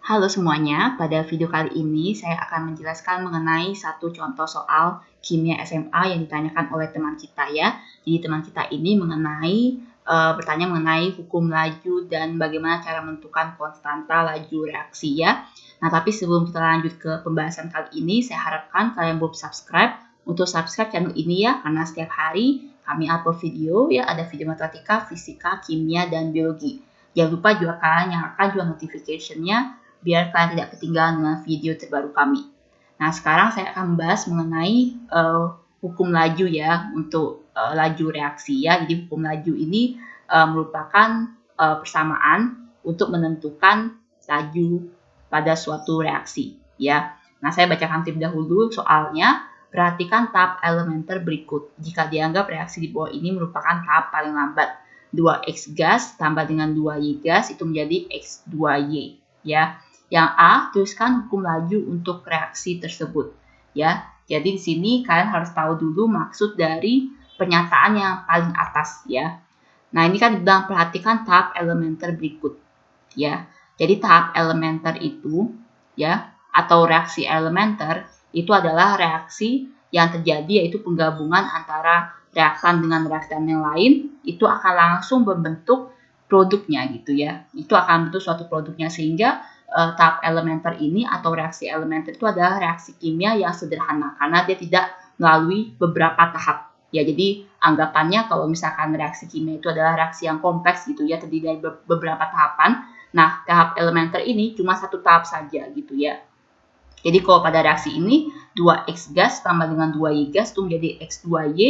Halo semuanya, pada video kali ini saya akan menjelaskan mengenai satu contoh soal kimia SMA yang ditanyakan oleh teman kita ya. Jadi teman kita ini bertanya mengenai hukum laju dan bagaimana cara menentukan konstanta laju reaksi ya. Nah tapi sebelum kita lanjut ke pembahasan kali ini, saya harapkan kalian belum subscribe. Untuk subscribe channel ini ya, karena setiap hari kami upload video ya, ada video matematika, fisika, kimia, dan biologi. Jangan lupa juga kalian nyalakan juga notification-nya biar kalian tidak ketinggalan dengan video terbaru kami. Nah, sekarang saya akan membahas mengenai hukum laju ya, untuk laju reaksi ya. Jadi hukum laju ini merupakan persamaan untuk menentukan laju pada suatu reaksi ya. Nah, saya bacakan terlebih dahulu soalnya. Perhatikan tahap elementer berikut. Jika dianggap reaksi di bawah ini merupakan tahap paling lambat, 2X gas tambah dengan 2Y gas itu menjadi X2Y ya. Yang A, tuliskan hukum laju untuk reaksi tersebut ya. Jadi di sini kalian harus tahu dulu maksud dari pernyataan yang paling atas ya. Nah, ini kan dibilang perhatikan tahap elementer berikut ya. Jadi tahap elementer itu ya, atau reaksi elementer itu adalah reaksi yang terjadi yaitu penggabungan antara reaktan dengan reaktan yang lain, itu akan langsung membentuk produknya gitu ya. Itu akan bentuk suatu produknya, sehingga tahap elementer ini atau reaksi elementer itu adalah reaksi kimia yang sederhana karena dia tidak melalui beberapa tahap. Ya, jadi anggapannya kalau misalkan reaksi kimia itu adalah reaksi yang kompleks gitu ya, terdiri dari beberapa tahapan. Nah, tahap elementer ini cuma satu tahap saja gitu ya. Jadi kalau pada reaksi ini 2X gas tambah dengan 2Y gas itu menjadi X2Y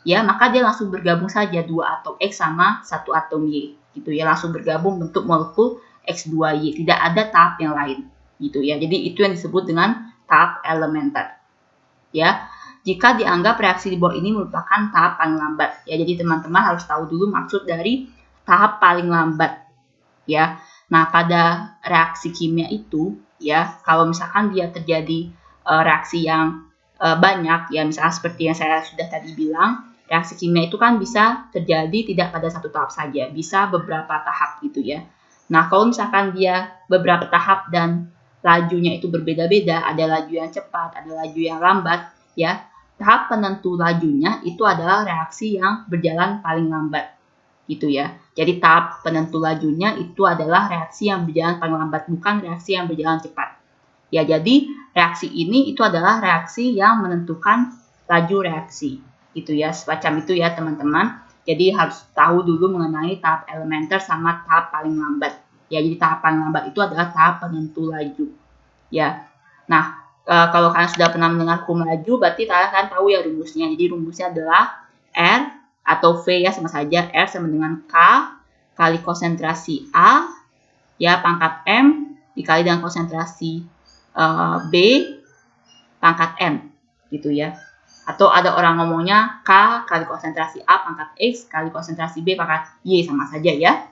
ya, maka dia langsung bergabung saja 2 atom X sama 1 atom Y gitu ya, langsung bergabung bentuk molekul X2Y, tidak ada tahap yang lain gitu ya. Jadi itu yang disebut dengan tahap elementer ya. Jika dianggap reaksi di bawah ini merupakan tahap paling lambat ya, jadi teman-teman harus tahu dulu maksud dari tahap paling lambat ya. Nah, pada reaksi kimia itu ya, kalau misalkan dia terjadi reaksi yang banyak ya, misalnya seperti yang saya sudah tadi bilang, reaksi kimia itu kan bisa terjadi tidak pada satu tahap saja, bisa beberapa tahap gitu ya. Nah, kalau misalkan dia beberapa tahap dan lajunya itu berbeda-beda, ada laju yang cepat, ada laju yang lambat ya, tahap penentu lajunya itu adalah reaksi yang berjalan paling lambat gitu ya. Jadi tahap penentu lajunya itu adalah reaksi yang berjalan paling lambat, bukan reaksi yang berjalan cepat. Ya, jadi reaksi ini itu adalah reaksi yang menentukan laju reaksi. Gitu ya, semacam itu ya teman-teman. Jadi harus tahu dulu mengenai tahap elementer sama tahap paling lambat. Ya, jadi tahap paling lambat itu adalah tahap penentu laju. Ya. Nah, kalau kalian sudah pernah mendengar hukum laju, berarti kalian kan tahu ya rumusnya. Jadi rumusnya adalah R atau V ya, sama saja, R sama dengan K kali konsentrasi A ya pangkat M dikali dengan konsentrasi B pangkat M gitu ya. Atau ada orang ngomongnya K kali konsentrasi A pangkat X kali konsentrasi B pangkat Y, sama saja ya.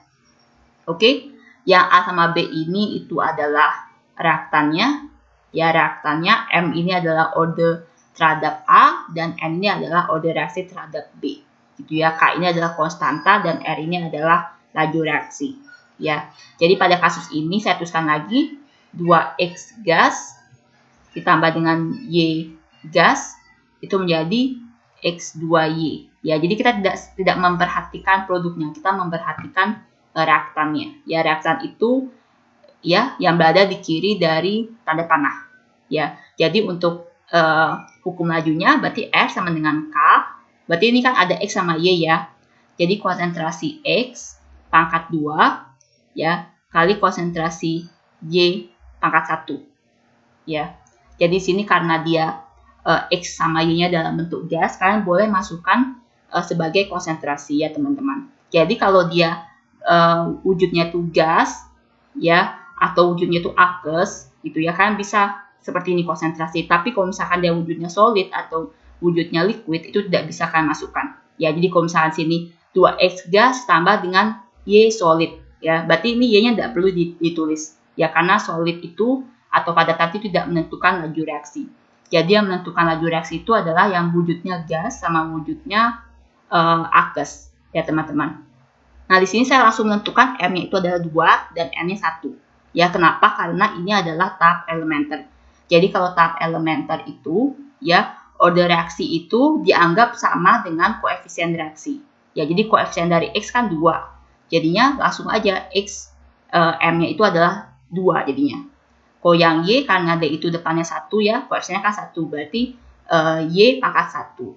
Oke, yang A sama B ini itu adalah reaktannya ya, reaktannya. M ini adalah order terhadap A dan N ini adalah order reaksi terhadap B gitu ya. K ini adalah konstanta dan R ini adalah laju reaksi ya. Jadi pada kasus ini saya tuliskan lagi 2X gas ditambah dengan Y gas itu menjadi X2Y ya. Jadi kita tidak memperhatikan produknya, kita memperhatikan reaktannya ya. Reaktan itu ya yang berada di kiri dari tanda panah ya. Jadi untuk hukum lajunya berarti R sama dengan K. Berarti ini kan ada X sama Y ya. Jadi konsentrasi X pangkat 2 ya kali konsentrasi Y pangkat 1 ya. Jadi sini karena dia X sama Y-nya dalam bentuk gas, kalian boleh masukkan sebagai konsentrasi ya teman-teman. Jadi kalau dia wujudnya itu gas ya, atau wujudnya itu aqueous gitu ya, kalian bisa seperti ini konsentrasi. Tapi kalau misalkan dia wujudnya solid atau wujudnya liquid, itu tidak bisa kalian masukkan ya. Jadi kalau misalkan sini 2X gas tambah dengan Y solid ya, berarti ini Y-nya tidak perlu ditulis ya, karena solid itu atau padatan itu tidak menentukan laju reaksi. Jadi yang menentukan laju reaksi itu adalah yang wujudnya gas sama wujudnya aqueous ya teman-teman. Nah, di sini saya langsung menentukan M-nya itu adalah 2 dan N-nya 1 Ya, kenapa? Karena ini adalah tahap elementer. Jadi kalau tahap elementer itu, ya, order reaksi itu dianggap sama dengan koefisien reaksi. Ya, jadi koefisien dari X kan 2. Jadinya langsung aja X, M-nya itu adalah 2 jadinya. Kalau yang Y, karena D itu depannya 1 ya, koefisiennya kan 1. Berarti Y pangkat 1.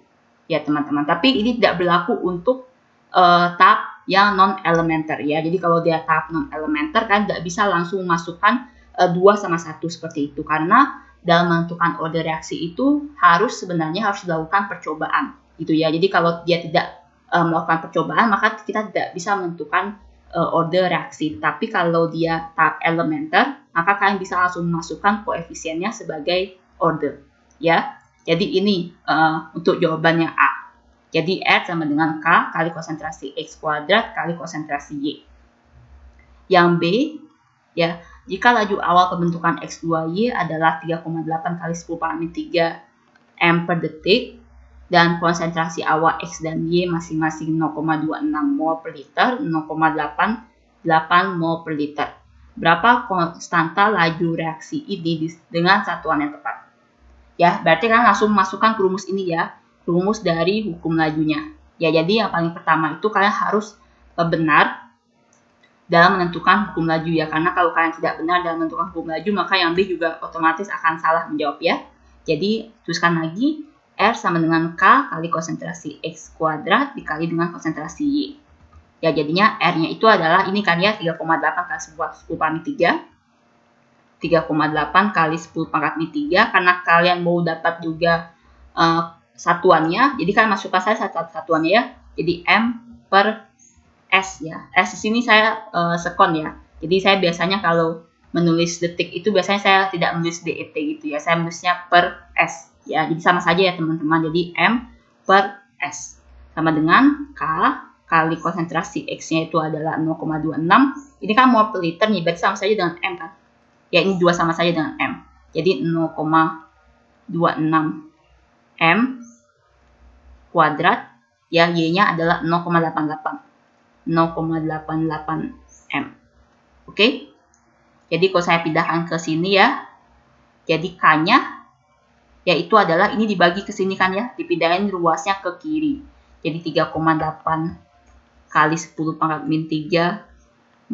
Ya, teman-teman. Tapi ini tidak berlaku untuk tahap yang non-elementer ya. Jadi kalau dia tahap non-elementer kan nggak bisa langsung masukkan 2 sama 1 seperti itu. Karena dalam menentukan order reaksi itu sebenarnya harus dilakukan percobaan gitu ya. Jadi kalau dia tidak melakukan percobaan maka kita tidak bisa menentukan order reaksi. Tapi kalau dia tahap elementer maka kalian bisa langsung memasukkan koefisiennya sebagai order ya. Jadi ini untuk jawabannya A. Jadi R sama dengan K kali konsentrasi X kuadrat kali konsentrasi Y. Yang B, ya, jika laju awal pembentukan X2Y adalah 3,8 kali 10 pangkat 3 M per detik, dan konsentrasi awal X dan Y masing-masing 0,26 mol per liter, 0,88 mol per liter. Berapa konstanta laju reaksi ini dengan satuan yang tepat? Ya, berarti kan langsung masukkan ke rumus ini ya. Rumus dari hukum lajunya. Ya, jadi yang paling pertama itu kalian harus benar dalam menentukan hukum laju ya. Karena kalau kalian tidak benar dalam menentukan hukum laju, maka yang B juga otomatis akan salah menjawab ya. Jadi, tuliskan lagi R sama dengan K kali konsentrasi X kuadrat dikali dengan konsentrasi Y. Ya, jadinya R-nya itu adalah ini kan ya 3,8 kali 10 pangkat 3. 3,8 kali 10 pangkat 3. Karena kalian mau dapat juga satuannya, jadi kan masukkan saya satuannya ya. Jadi M per S ya. S di sini saya sekon ya. Jadi saya biasanya kalau menulis detik itu biasanya saya tidak menulis DET gitu ya. Saya menulisnya per S ya. Jadi sama saja ya teman-teman. Jadi M per S sama dengan K kali konsentrasi X-nya itu adalah 0,26. Ini kan mol per liter nih, berarti sama saja dengan M kan. Ya, ini 2 sama saja dengan M. Jadi 0,26 M kuadrat, ya, Y-nya adalah 0,88 M. Oke? Jadi kalau saya pindahkan ke sini ya, jadi K-nya yaitu adalah ini dibagi ke sini kan ya, dipindahin ruasnya ke kiri. Jadi 3,8 kali 10 pangkat min 3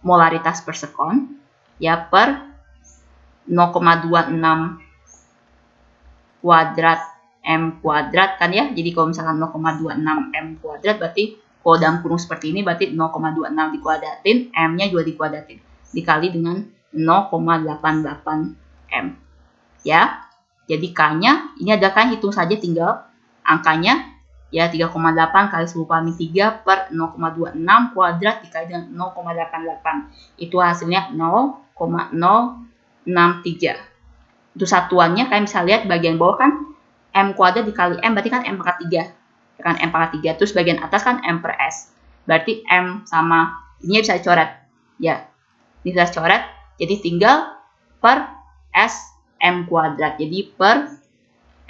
molaritas per sekon ya per 0,26 kuadrat M kuadrat kan ya. Jadi kalau misalkan 0,26 M kuadrat berarti kalau dalam kurung seperti ini berarti 0,26 dikuadratin, M-nya juga dikuadratin. Dikali dengan 0,88 M. Ya. Jadi K-nya ini adalah kan hitung saja tinggal angkanya ya 3,8 kali 10 pangkat 3 per 0,26 kuadrat dikali dengan 0,88. Itu hasilnya 0,063. Itu satuannya kalian bisa lihat bagian bawah kan M kuadrat dikali M berarti kan M pangkat 3. Kan M pangkat 3. Terus bagian atas kan M per S. Berarti M sama ini bisa dicoret. Ya. Ini bisa dicoret. Jadi tinggal per S M kuadrat. Jadi per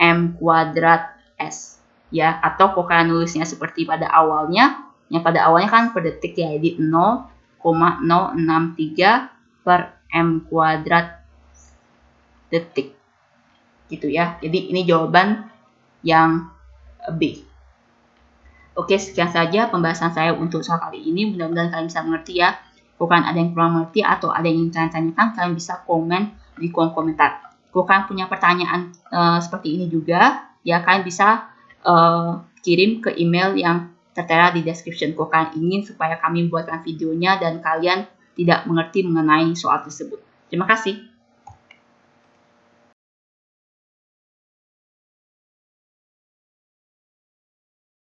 M kuadrat S. Ya, atau kalau kalian nulisnya seperti pada awalnya, yang pada awalnya kan per detik ya. Jadi 0,063 per M kuadrat detik. Gitu ya. Jadi ini jawaban yang B. Oke, sekian saja pembahasan saya untuk soal kali ini. Mudah-mudahan kalian bisa mengerti ya. Kalau kalian ada yang kurang mengerti atau ada yang ingin kalian tanyakan, kalian bisa komen di kolom komentar. Kalau kalian punya pertanyaan seperti ini juga, ya kalian bisa kirim ke email yang tertera di description. Kalau kalian ingin supaya kami buatkan videonya dan kalian tidak mengerti mengenai soal tersebut. Terima kasih.